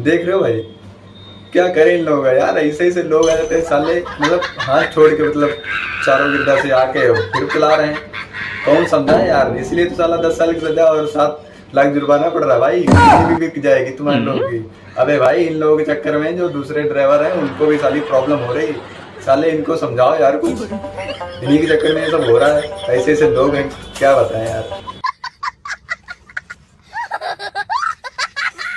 देख रहे हो भाई, क्या करें इन लोगों का यार। ऐसे ऐसे लोग आ जाते हैं साले, मतलब हाथ छोड़ के, मतलब चारों गिरदा से आके फिर चला रहे हैं। कौन समझाए यार, इसलिए तो साला 10 साल की सजा और 7 लाख जुर्माना पड़ रहा है भाई। गाड़ी भी बिक जाएगी तुम्हारे लोगों की। अबे भाई, इन लोगों के चक्कर में जो दूसरे ड्राइवर हैं उनको भी साली प्रॉब्लम हो रही। साले इनको समझाओ यार कुछ, इन्हीं के चक्कर में ये सब हो रहा है। ऐसे ऐसे लोग हैं, क्या बताएं यार।